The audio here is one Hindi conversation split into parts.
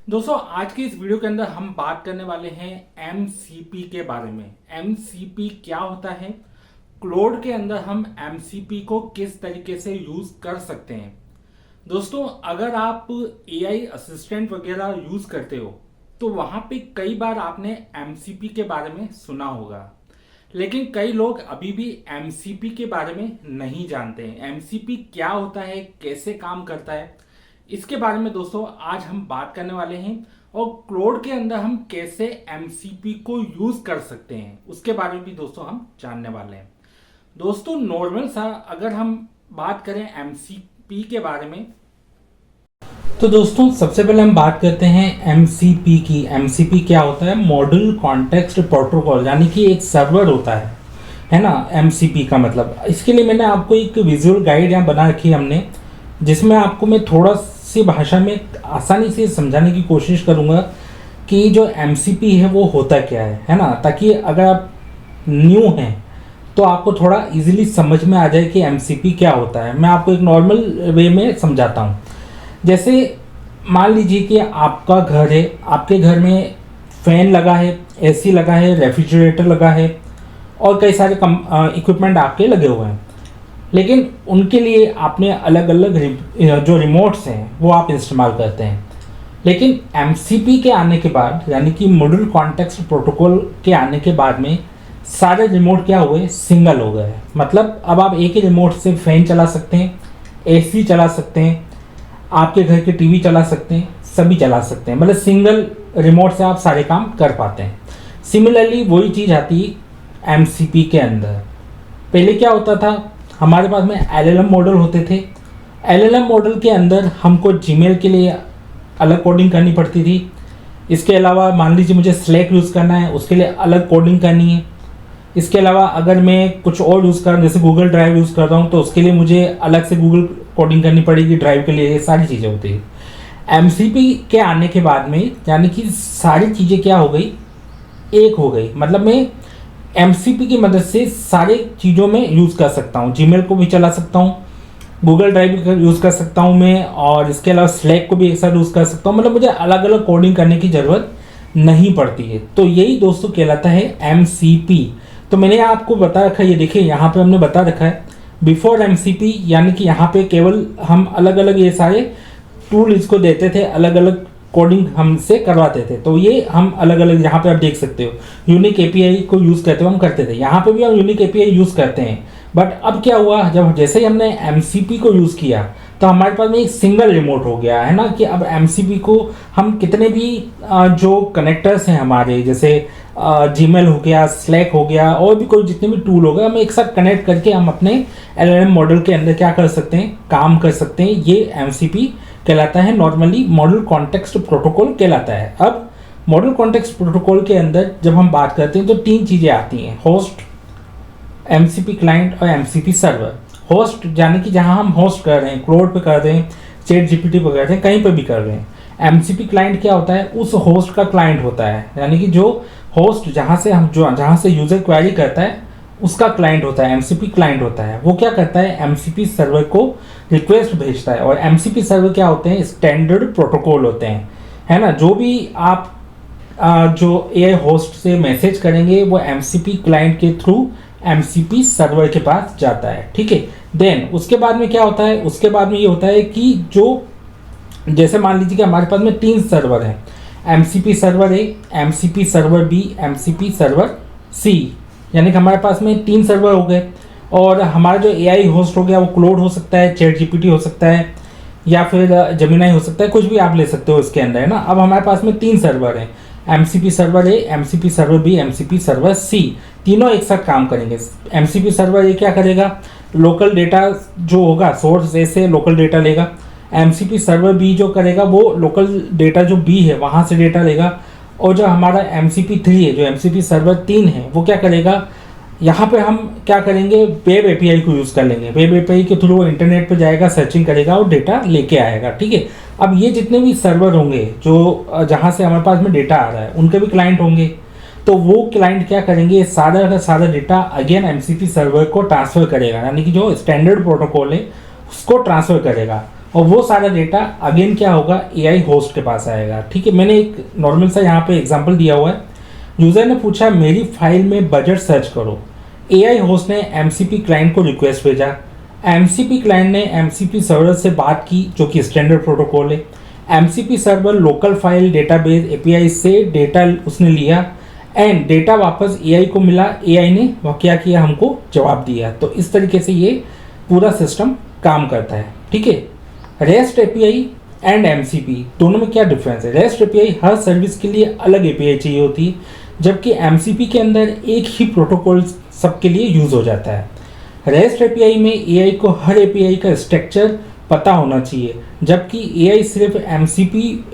दोस्तों आज की इस वीडियो के अंदर हम बात करने वाले हैं MCP के बारे में। MCP क्या होता है, क्लाउड के अंदर हम MCP को किस तरीके से यूज कर सकते हैं। दोस्तों अगर आप AI असिस्टेंट वगैरह यूज करते हो तो वहां पे कई बार आपने MCP के बारे में सुना होगा, लेकिन कई लोग अभी भी MCP के बारे में नहीं जानते हैं। MCP क्या होता है, कैसे काम करता है, इसके बारे में दोस्तों आज हम बात करने वाले हैं। और क्लाउड के अंदर हम कैसे MCP को यूज कर सकते हैं उसके बारे में भी दोस्तों हम जानने वाले हैं। दोस्तों नॉर्मल सा अगर हम बात करें MCP के बारे में, तो दोस्तों सबसे पहले हम बात करते हैं MCP की। MCP क्या होता है, मॉड्यूल कॉन्टेक्स्ट प्रोटोकॉल, यानी कि एक सर्वर होता है ना MCP का मतलब। इसके लिए मैंने आपको एक विजुअल गाइड यहाँ बना रखी है हमने, जिसमें आपको मैं थोड़ा सी भाषा में आसानी से समझाने की कोशिश करूँगा कि जो MCP है वो होता क्या है ना, ताकि अगर आप न्यू हैं तो आपको थोड़ा इजीली समझ में आ जाए कि MCP क्या होता है। मैं आपको एक नॉर्मल वे में समझाता हूँ। जैसे मान लीजिए कि आपका घर है, आपके घर में फैन लगा है, AC लगा है, रेफ्रिजरेटर लगा है और कई सारे इक्विपमेंट आपके लगे हुए हैं, लेकिन उनके लिए आपने अलग अलग जो रिमोट्स हैं वो आप इस्तेमाल करते हैं। लेकिन MCP के आने के बाद, यानी कि मॉड्यूल कॉन्टेक्स्ट प्रोटोकॉल के आने के बाद में सारे रिमोट क्या हुए, सिंगल हो गए। मतलब अब आप एक ही रिमोट से फैन चला सकते हैं, AC चला सकते हैं, आपके घर के TV चला सकते हैं, सभी चला सकते हैं। मतलब सिंगल रिमोट से आप सारे काम कर पाते हैं। सिमिलरली वही चीज़ आती है MCP के अंदर। पहले क्या होता था, हमारे पास में LLM मॉडल होते थे। LLM मॉडल के अंदर हमको जीमेल के लिए अलग कोडिंग करनी पड़ती थी। इसके अलावा मान लीजिए मुझे Slack यूज़ करना है, उसके लिए अलग कोडिंग करनी है। इसके अलावा अगर मैं कुछ और यूज़ कर, जैसे गूगल ड्राइव यूज़ कर रहा हूँ, तो उसके लिए मुझे अलग से गूगल कोडिंग करनी पड़ेगी ड्राइव के लिए। ये सारी चीज़ें होती है। MCP के आने के बाद में यानी कि सारी चीज़ें क्या हो गई, एक हो गई। मतलब मैं MCP की मदद से सारे चीज़ों में यूज़ कर सकता हूँ। जीमेल को भी चला सकता हूँ, गूगल ड्राइव भी यूज़ कर सकता हूँ मैं, और इसके अलावा Slack को भी एक साथ यूज़ कर सकता हूँ। मतलब मुझे अलग अलग कोडिंग करने की ज़रूरत नहीं पड़ती है। तो यही दोस्तों कहलाता है MCP। तो मैंने आपको बता रखा है, ये देखिए यहाँ पे हमने बता रखा है बिफोर MCP, यानी कि यहाँ पे केवल हम अलग अलग ये सारे टूल इसको देते थे, अलग अलग कोडिंग हमसे करवाते थे। तो ये हम अलग अलग, यहाँ पे आप देख सकते हो यूनिक API को यूज़ करते हुए हम करते थे। यहाँ पे भी हम यूनिक API यूज़ करते हैं। बट अब क्या हुआ, जब जैसे ही हमने MCP को यूज़ किया तो हमारे पास में एक सिंगल रिमोट हो गया है ना, कि अब MCP को हम कितने भी जो कनेक्टर्स हैं हमारे, जैसे जीमेल हो गया, Slack हो गया, और भी कोई जितने भी टूल हो गए, हम एक साथ कनेक्ट करके हम अपने LLM मॉडल के अंदर क्या कर सकते हैं, काम कर सकते हैं। ये MCP कहलाता है, नॉर्मली मॉड्यूल कॉन्टेक्स्ट प्रोटोकॉल कहलाता है। अब मॉड्यूल कॉन्टेक्स्ट प्रोटोकॉल के अंदर जब हम बात करते हैं तो तीन चीज़ें आती हैं, होस्ट, MCP क्लाइंट और MCP सर्वर। होस्ट यानी कि जहां हम होस्ट कर रहे हैं, क्लाउड पे कर रहे हैं, ChatGPT पे कर रहे हैं, कहीं पे भी कर रहे हैं। MCP क्लाइंट क्या होता है, उस होस्ट का क्लाइंट होता है, यानी कि जो होस्ट जहां से यूजर क्वेरी करता है उसका क्लाइंट होता है, MCP क्लाइंट होता है। वो क्या करता है, MCP सर्वर को रिक्वेस्ट भेजता है। और MCP सर्वर क्या होते हैं, स्टैंडर्ड प्रोटोकॉल होते हैं, है ना। जो भी आप जो AI होस्ट से मैसेज करेंगे वो MCP क्लाइंट के थ्रू MCP सर्वर के पास जाता है, ठीक है। देन उसके बाद में क्या होता है, उसके बाद में ये होता है कि जो जैसे मान लीजिए कि हमारे पास में 3 सर्वर हैं, MCP server A, MCP server B, MCP server C, यानी कि हमारे पास में 3 सर्वर हो गए। और हमारा जो AI होस्ट हो गया वो क्लाउड हो सकता है, ChatGPT हो सकता है, या फिर जेमिनाई हो सकता है, कुछ भी आप ले सकते हो इसके अंदर, है ना। अब हमारे पास में 3 सर्वर हैं, MCP server A, MCP server B, MCP server C। तीनों एक साथ काम करेंगे। MCP सर्वर A क्या करेगा, लोकल डेटा जो होगा सोर्स A से लोकल डेटा लेगा। MCP सर्वर B जो करेगा वो लोकल डेटा जो B है वहाँ से डेटा लेगा। और जो हमारा MCP 3 है, जो MCP सर्वर 3 है, वो क्या करेगा, यहाँ पे हम क्या करेंगे, वेब API को यूज़ कर लेंगे। वेब API के थ्रू वो इंटरनेट पे जाएगा, सर्चिंग करेगा और डेटा लेके आएगा, ठीक है। अब ये जितने भी सर्वर होंगे जो जहाँ से हमारे पास में डेटा आ रहा है, उनके भी क्लाइंट होंगे। तो वो क्लाइंट क्या करेंगे, सारा का सारा डेटा अगेन MCP सर्वर को ट्रांसफ़र करेगा, यानी कि जो स्टैंडर्ड प्रोटोकॉल है उसको ट्रांसफ़र करेगा। और वो सारा डेटा अगेन क्या होगा, एआई होस्ट के पास आएगा। ठीक है, मैंने एक नॉर्मल सा यहाँ पे एग्जांपल दिया हुआ है। यूज़र ने पूछा मेरी फाइल में बजट सर्च करो, एआई होस्ट ने एमसीपी क्लाइंट को रिक्वेस्ट भेजा, एमसीपी क्लाइंट ने एमसीपी सर्वर से बात की जो कि स्टैंडर्ड प्रोटोकॉल है। MCP server local file database API से डेटा उसने लिया एंड डेटा वापस एआई को मिला, एआई ने वह क्या किया, हमको जवाब दिया। तो इस तरीके से ये पूरा सिस्टम काम करता है। ठीक है, रेस्ट एपीआई एंड एमसीपी दोनों में क्या डिफरेंस है? रेस्ट एपीआई हर सर्विस के लिए अलग एपीआई चाहिए होती है, जबकि एमसीपी के अंदर एक ही प्रोटोकॉल सबके लिए यूज हो जाता है। रेस्ट एपीआई में एआई को हर एपीआई का स्ट्रक्चर पता होना चाहिए, जबकि एआई सिर्फ एमसीपी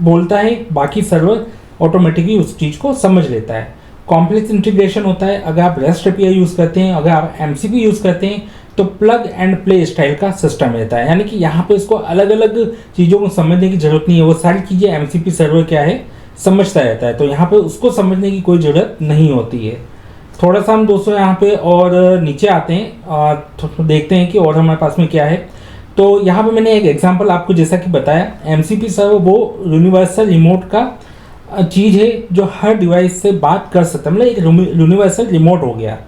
बोलता है, बाकी सर्वर ऑटोमेटिकली उस चीज़ को समझ लेता है। कॉम्प्लेक्स इंटीग्रेशन होता है अगर आप रेस्ट एपीआई यूज़ करते हैं, अगर आप एमसीपी यूज़ करते हैं तो प्लग एंड प्ले स्टाइल का सिस्टम रहता है, यानी कि यहाँ पे इसको अलग अलग चीज़ों को समझने की जरूरत नहीं है, वो सारी चीज़ें एमसीपी सर्वर क्या है समझता रहता है, तो यहाँ पे उसको समझने की कोई ज़रूरत नहीं होती है। थोड़ा सा हम दोस्तों यहाँ पे और नीचे आते हैं और देखते हैं कि और हमारे पास में क्या है। तो यहाँ पे मैंने एक एग्जांपल आपको जैसा कि बताया, एमसीपी सर्वर वो यूनिवर्सल रिमोट का चीज़ है जो हर डिवाइस से बात कर सकता है, मतलब एक यूनिवर्सल रिमोट हो गया।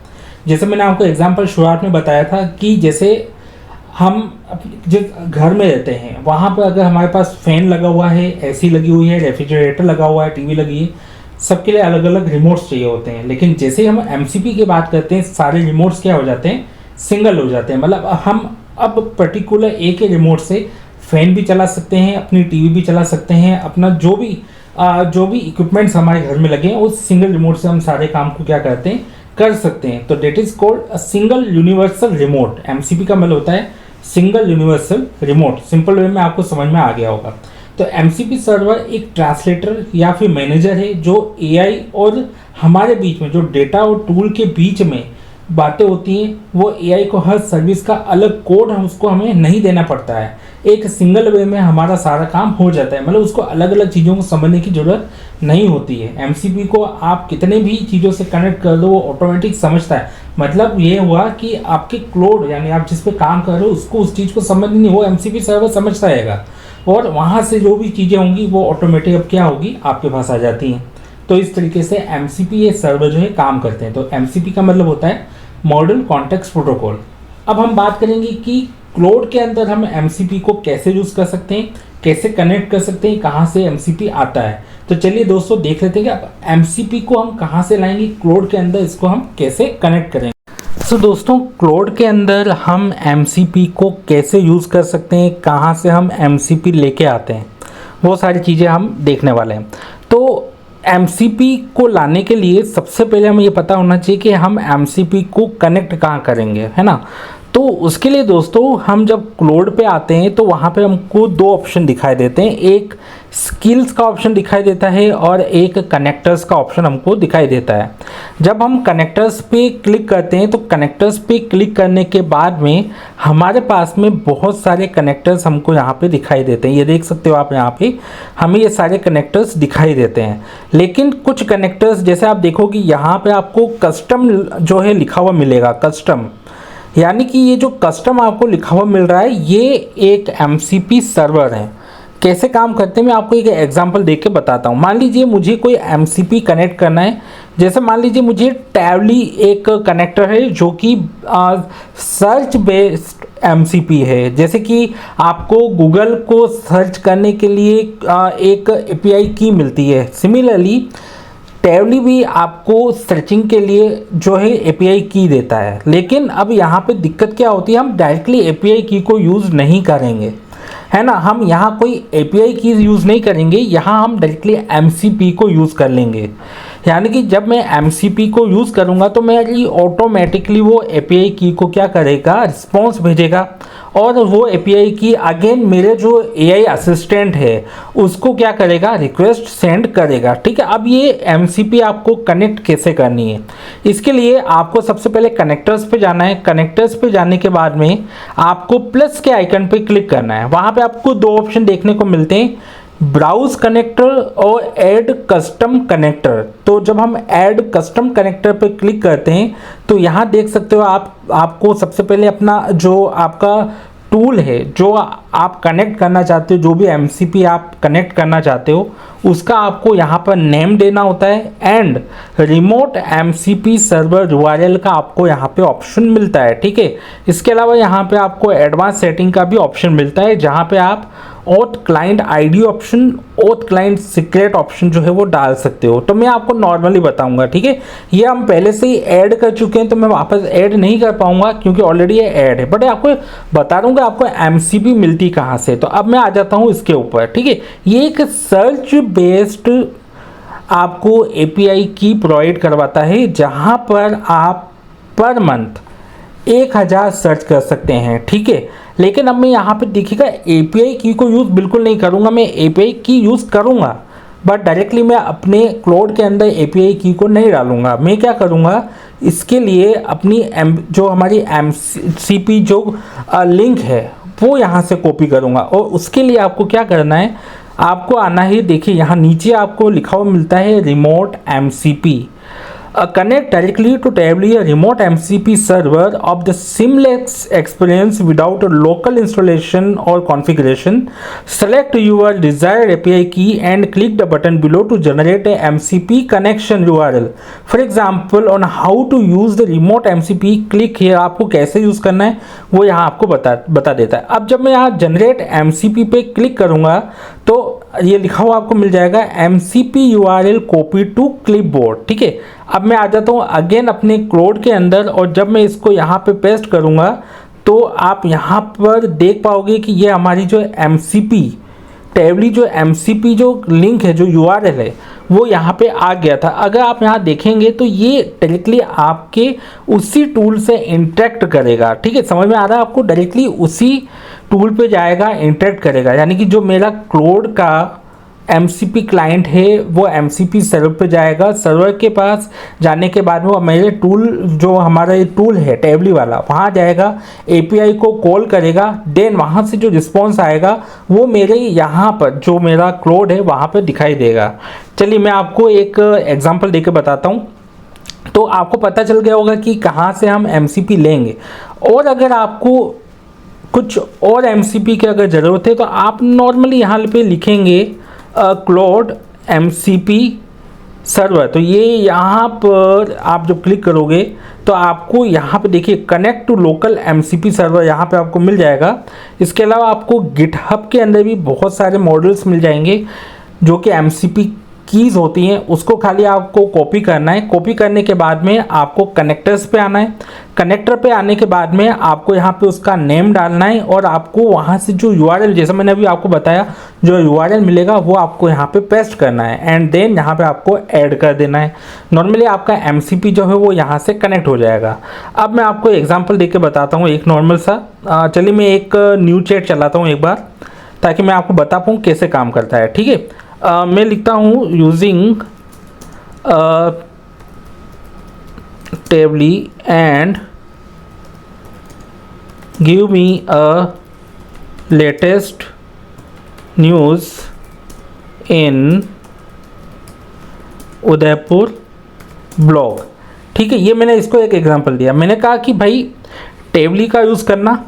जैसे मैंने आपको एग्जांपल शुरुआत में बताया था कि जैसे हम जिस घर में रहते हैं वहाँ पर अगर हमारे पास फैन लगा हुआ है, एसी लगी हुई है, रेफ्रिजरेटर लगा हुआ है, टीवी लगी है, सबके लिए अलग अलग रिमोट्स चाहिए होते हैं। लेकिन जैसे हम एमसीपी की बात करते हैं सारे रिमोट्स क्या हो जाते हैं, सिंगल हो जाते हैं। मतलब हम अब पर्टिकुलर एक ही रिमोट से फैन भी चला सकते हैं, अपनी टीवी भी चला सकते हैं, अपना जो भी इक्विपमेंट्स हमारे घर में लगे हैं उस सिंगल रिमोट से हम सारे काम को क्या करते हैं, कर सकते हैं। तो that is called a single universal remote. MCP का मतलब होता है single universal remote. Simple way में आपको समझ में आ गया होगा। तो एमसीपी सर्वर एक ट्रांसलेटर या फिर मैनेजर है जो एआई और हमारे बीच में जो डेटा और टूल के बीच में बातें होती हैं, वो एआई को हर सर्विस का अलग कोड उसको हमें नहीं देना पड़ता है, एक सिंगल वे में हमारा सारा काम हो जाता है। मतलब उसको अलग अलग चीज़ों को समझने की ज़रूरत नहीं होती है। एमसीपी को आप कितने भी चीज़ों से कनेक्ट कर दो वो ऑटोमेटिक समझता है। मतलब ये हुआ कि आपके क्लाउड यानी आप जिस पे काम कर रहे हो उसको उस चीज़ को समझ नहीं, वो एमसीपी सर्वर समझता रहेगा और वहाँ से जो भी चीज़ें होंगी वो ऑटोमेटिक अब क्या होगी, आपके पास आ जाती हैं। तो इस तरीके से एमसीपी ये सर्वर जो है काम करते हैं। तो एमसीपी का मतलब होता है मॉडर्न कॉन्टेक्स्ट प्रोटोकॉल। अब हम बात करेंगे कि क्लाउड के अंदर हम एमसीपी को कैसे यूज़ कर सकते हैं, कैसे कनेक्ट कर सकते हैं, कहाँ से एमसीपी आता है। तो चलिए दोस्तों देख लेते हैं कि अब एमसीपी को हम कहाँ से लाएंगे, क्लाउड के अंदर इसको हम कैसे कनेक्ट करेंगे। तो दोस्तों क्लाउड के अंदर हम एमसीपी को कैसे यूज़ कर सकते हैं, कहाँ से हम एमसीपी लेके आते हैं, वो सारी चीज़ें हम देखने वाले हैं। तो एमसीपी को लाने के लिए सबसे पहले हमें ये पता होना चाहिए कि हम एमसीपी को कनेक्ट कहाँ करेंगे, है ना। तो उसके लिए दोस्तों हम जब क्लाउड पे आते हैं तो वहाँ पे हमको दो ऑप्शन दिखाई देते हैं, एक स्किल्स का ऑप्शन दिखाई देता है और एक कनेक्टर्स का ऑप्शन हमको दिखाई देता है। जब हम कनेक्टर्स पे क्लिक करते हैं तो कनेक्टर्स पे क्लिक करने के बाद में हमारे पास में बहुत सारे कनेक्टर्स हमको यहाँ पे दिखाई देते हैं। ये देख सकते हो आप, यहाँ पे हमें ये सारे कनेक्टर्स दिखाई देते हैं। लेकिन कुछ कनेक्टर्स जैसे आप देखो कि यहाँ पे आपको कस्टम जो है लिखा हुआ मिलेगा, कस्टम, यानी कि ये जो कस्टम आपको लिखा हुआ मिल रहा है ये एक एमसीपी सर्वर है। कैसे काम करते हैं मैं आपको एक एग्जांपल देके बताता हूँ। मान लीजिए मुझे कोई एमसीपी कनेक्ट करना है, जैसे मान लीजिए मुझे टैवली एक कनेक्टर है जो कि सर्च बेस्ड एमसीपी है। जैसे कि आपको गूगल को सर्च करने के लिए एक एपीआई की मिलती है, सिमिलरली टैवली भी आपको सर्चिंग के लिए जो है एपीआई की देता है। लेकिन अब यहाँ पे दिक्कत क्या होती है, हम डायरेक्टली एपीआई की को यूज़ नहीं करेंगे, है ना। हम यहाँ कोई एपीआई की यूज़ नहीं करेंगे, यहाँ हम डायरेक्टली एमसीपी को यूज़ कर लेंगे। यानी कि जब मैं एमसीपी को यूज़ करूँगा तो मेरी ऑटोमेटिकली वो एपीआई की को क्या करेगा, रिस्पॉन्स भेजेगा और वो एपीआई की अगेन मेरे जो एआई असिस्टेंट है उसको क्या करेगा, रिक्वेस्ट सेंड करेगा। ठीक है, अब ये एमसीपी आपको कनेक्ट कैसे करनी है, इसके लिए आपको सबसे पहले कनेक्टर्स पे जाना है। कनेक्टर्स पे जाने के बाद में आपको प्लस के आइकन पे क्लिक करना है। वहाँ पे आपको दो ऑप्शन देखने को मिलते हैं, ब्राउज कनेक्टर और ऐड कस्टम कनेक्टर। तो जब हम ऐड कस्टम कनेक्टर पे क्लिक करते हैं तो यहाँ देख सकते हो आपको सबसे पहले अपना जो आपका टूल है जो आप कनेक्ट करना चाहते हो, जो भी एमसीपी आप कनेक्ट करना चाहते हो उसका आपको यहाँ पर नेम देना होता है and remote MCP server URL का आपको यहाँ पे ऑप्शन मिलता है। ठीक है, इसके अलावा यहाँ पे आपको एडवांस सेटिंग का भी ऑप्शन मिलता है जहाँ पे आप oath client ID option, oath client secret option जो है वो डाल सकते हो। तो मैं आपको नॉर्मली बताऊंगा, ठीक है, ये हम पहले से ही ऐड कर चुके हैं तो मैं वापस ऐड नहीं कर पाऊंगा क्योंकि ऑलरेडी ये ऐड है, बट आपको बता दूंगा आपको एमसीपी मिलती कहाँ से। तो अब मैं आ जाता हूँ इसके ऊपर। ठीक है, ये एक सर्च बेस्ड आपको एपीआई की प्रोवाइड करवाता है जहाँ पर आप पर मंथ 1000 सर्च कर सकते हैं। ठीक है, लेकिन अब मैं यहाँ पे देखिएगा एपीआई की को यूज़ बिल्कुल नहीं करूँगा, मैं एपीआई की यूज़ करूँगा बट डायरेक्टली मैं अपने क्लाउड के अंदर एपीआई की को नहीं डालूंगा। मैं क्या करूँगा, इसके लिए अपनी जो हमारी एमसीपी जो लिंक है वो यहाँ से कॉपी करूँगा और उसके लिए आपको क्या करना है, आपको आना है, देखिए यहाँ नीचे आपको लिखा हुआ मिलता है remote MCP. Connect directly to Tableau, a remote MCP server of the seamless experience without a local installation or configuration. Select your desired API key and click the button below to generate a MCP connection URL. For example, on how to use the remote MCP, click here. आपको कैसे यूज़ करना है वो यहाँ आपको बता देता है। अब जब मैं यहाँ जनरेट MCP पे क्लिक करूँगा तो ये लिखा हुआ आपको मिल जाएगा MCP URL copy to clipboard. ठीक है, अब मैं आ जाता हूँ अगेन अपने क्लाउड के अंदर और जब मैं इसको यहाँ पे पेस्ट करूँगा तो आप यहाँ पर देख पाओगे कि ये हमारी जो MCP टेबली जो MCP जो लिंक है, जो URL है वो यहाँ पे आ गया था। अगर आप यहाँ देखेंगे तो ये डायरेक्टली आपके उसी टूल से इंटरेक्ट करेगा। ठीक है, समझ में आ रहा है आपको, डायरेक्टली उसी टूल पे जाएगा, इंटरेक्ट करेगा, यानी कि जो मेरा क्लाउड का MCP क्लाइंट है वो MCP सर्वर पे जाएगा। सर्वर के पास जाने के बाद वो मेरे टूल जो हमारा ये टूल है टेबली वाला वहाँ जाएगा, API को कॉल करेगा, देन वहाँ से जो रिस्पॉन्स आएगा वो मेरे यहाँ पर जो मेरा क्लाउड है वहाँ पर दिखाई देगा। चलिए मैं आपको एक एग्जांपल देके बताता हूँ तो आपको पता चल गया होगा कि कहाँ से हम MCP लेंगे। और अगर आपको कुछ और MCP की अगर ज़रूरत है तो आप नॉर्मली यहाँ पे लिखेंगे क्लाउड MCP सर्वर, तो ये यहाँ पर आप जब क्लिक करोगे तो आपको यहाँ पे देखिए connect to local MCP server यहाँ पे आपको मिल जाएगा। इसके अलावा आपको गिटहब के अंदर भी बहुत सारे मॉडल्स मिल जाएंगे जो कि MCP कीज़ होती हैं, उसको खाली आपको कॉपी करना है। कॉपी करने के बाद में आपको कनेक्टर्स पे आना है। कनेक्टर पे आने के बाद में आपको यहाँ पे उसका नेम डालना है और आपको वहाँ से जो URL, जैसा मैंने अभी आपको बताया, जो URL मिलेगा वो आपको यहाँ पे पेस्ट करना है एंड देन यहाँ पे आपको ऐड कर देना है। नॉर्मली आपका MCP जो है वो यहाँ से कनेक्ट हो जाएगा। अब मैं आपको एग्जाम्पल दे के बताता हूँ एक नॉर्मल सा। चलिए मैं एक न्यू चैट चलाता हूँ एक बार ताकि मैं आपको बता पाऊँ कैसे काम करता है। ठीक है, मैं लिखता हूँ using Tably and give me a latest news in Udaipur blog. ठीक है, ये मैंने इसको एक एग्जांपल दिया। मैंने कहा कि भाई टेबली का यूज़ करना,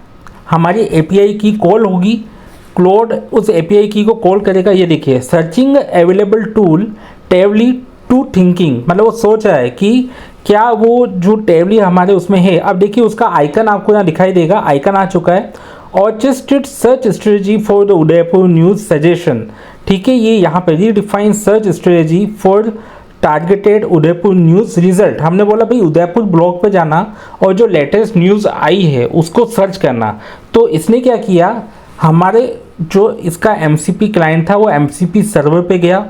हमारी API की कॉल होगी, क्लाउड उस API की को कॉल करेगा। ये देखिए searching available tool Tably to thinking, मतलब वो सोच रहा है कि क्या वो जो टेबली हमारे उसमें है। अब देखिए उसका आइकन आपको यहाँ दिखाई देगा, आइकन आ चुका है, orchestrated search strategy for the Udaipur news suggestion. ठीक है, ये यहाँ पे redefine search strategy for targeted Udaipur news result. हमने बोला भाई उदयपुर ब्लॉग पे जाना और जो लेटेस्ट न्यूज़ आई है उसको सर्च करना। तो इसने क्या किया, हमारे जो इसका MCP क्लाइंट था वो MCP सर्वर पे गया,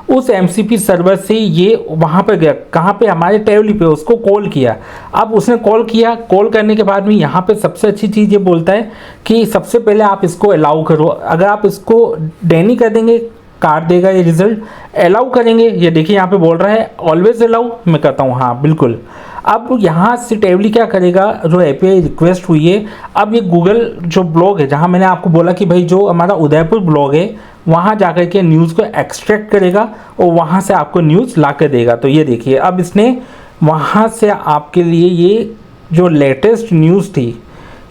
उस MCP सर्वर से ये वहाँ पे गया, कहाँ पे, हमारे टेबली पे, उसको कॉल किया। अब उसने कॉल किया, कॉल करने के बाद में यहाँ पे सबसे अच्छी चीज़ ये बोलता है कि सबसे पहले आप इसको अलाउ करो। अगर आप इसको डैनी कर देंगे काट देगा ये रिजल्ट, अलाउ करेंगे, ये देखिए यहाँ पे बोल रहा है ऑलवेज अलाउ, मैं कहता हूँ हाँ बिल्कुल। अब यहाँ से टेबली क्या करेगा, जो API रिक्वेस्ट हुई है, अब ये गूगल जो ब्लॉग है जहाँ मैंने आपको बोला कि भाई जो हमारा उदयपुर ब्लॉग है वहाँ जाकर के न्यूज़ को एक्सट्रैक्ट करेगा और वहाँ से आपको न्यूज़ ला कर देगा। तो ये देखिए अब इसने वहाँ से आपके लिए ये जो लेटेस्ट न्यूज़ थी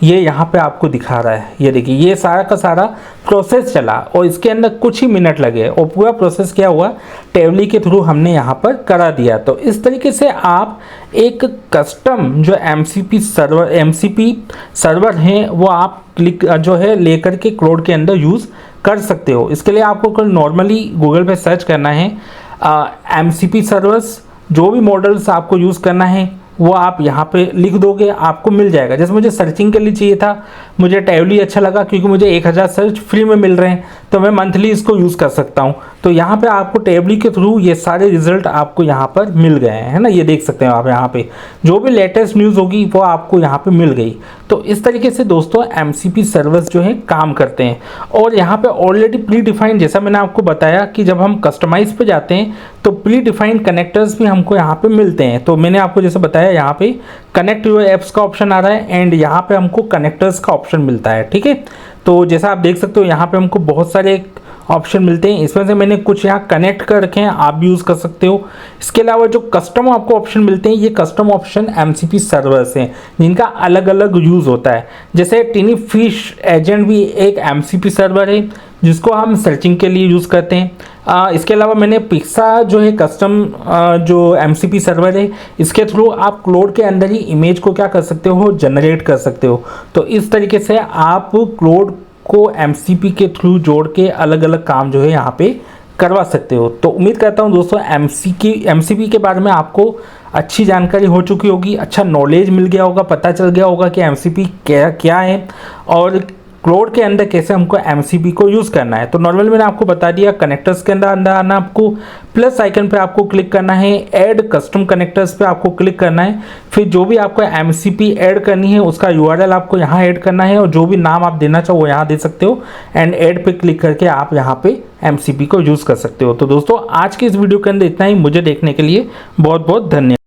ये यहाँ पे आपको दिखा रहा है। ये देखिए ये सारा का सारा प्रोसेस चला और इसके अंदर कुछ ही मिनट लगे और पूरा प्रोसेस क्या हुआ, टेबली के थ्रू हमने यहाँ पर करा दिया। तो इस तरीके से आप एक कस्टम जो एमसीपी सर्वर हैं वो आप क्लिक जो है लेकर के क्लाउड के अंदर यूज़ कर सकते हो। इसके लिए आपको नॉर्मली गूगल पे सर्च करना है एमसीपी सर्वर्स, जो भी मॉडल्स आपको यूज़ करना है वो आप यहाँ पे लिख दोगे, आपको मिल जाएगा। जैसे मुझे सर्चिंग के लिए चाहिए था, मुझे टैबली अच्छा लगा क्योंकि मुझे 1000 सर्च फ्री में मिल रहे हैं, तो मैं मंथली इसको यूज़ कर सकता हूँ। तो यहाँ पे आपको टैबली के थ्रू ये सारे रिजल्ट आपको यहाँ पर मिल गए हैं, है ना। ये देख सकते हैं आप यहाँ पे जो भी लेटेस्ट न्यूज़ होगी वो आपको यहाँ पे मिल गई। तो इस तरीके से दोस्तों एमसीपी सर्वर्स जो है काम करते हैं। और यहाँ पे ऑलरेडी प्री डिफाइंड, जैसा मैंने आपको बताया कि जब हम कस्टमाइज पे जाते हैं तो प्री डिफाइंड कनेक्टर्स भी हमको यहाँ पे मिलते हैं। तो मैंने आपको जैसे बताया यहाँ पे कनेक्ट योर एप्स का ऑप्शन आ रहा है एंड यहाँ पे हमको कनेक्टर्स का ऑप्शन मिलता है, ठीक है। तो जैसा आप देख सकते हो यहाँ पे हमको बहुत सारे ऑप्शन मिलते हैं, इसमें से मैंने कुछ यहाँ कनेक्ट कर रखे हैं, आप भी यूज़ कर सकते हो। इसके अलावा जो कस्टम आपको ऑप्शन मिलते हैं, ये कस्टम ऑप्शन एमसीपी सर्वर्स हैं जिनका अलग अलग यूज़ होता है। जैसे टिनी फिश एजेंट भी एक एमसीपी सर्वर है जिसको हम सर्चिंग के लिए यूज़ करते हैं। इसके अलावा मैंने पिक्सा जो है कस्टम जो एमसीपी सर्वर है, इसके थ्रू आप क्लाउड के अंदर ही इमेज को क्या कर सकते हो, जनरेट कर सकते हो। तो इस तरीके से आप क्लाउड को एमसीपी के थ्रू जोड़ के अलग अलग काम जो है यहाँ पे करवा सकते हो। तो उम्मीद करता हूँ दोस्तों एमसीपी के बारे में आपको अच्छी जानकारी हो चुकी होगी, अच्छा नॉलेज मिल गया होगा, पता चल गया होगा कि एमसीपी क्या है और क्लाउड के अंदर कैसे हमको एमसीपी को यूज़ करना है। तो नॉर्मली मैंने आपको बता दिया, कनेक्टर्स के अंदर आना, आपको प्लस आइकन पे आपको क्लिक करना है, ऐड कस्टम कनेक्टर्स पे आपको क्लिक करना है, फिर जो भी आपको एमसीपी ऐड करनी है उसका यूआरएल आपको यहाँ ऐड करना है और जो भी नाम आप देना चाहो वो यहाँ दे सकते हो एंड ऐड पे क्लिक करके आप यहाँ पे एमसीपी को यूज़ कर सकते हो। तो दोस्तों आज की इस वीडियो के अंदर इतना ही। मुझे देखने के लिए बहुत बहुत धन्यवाद।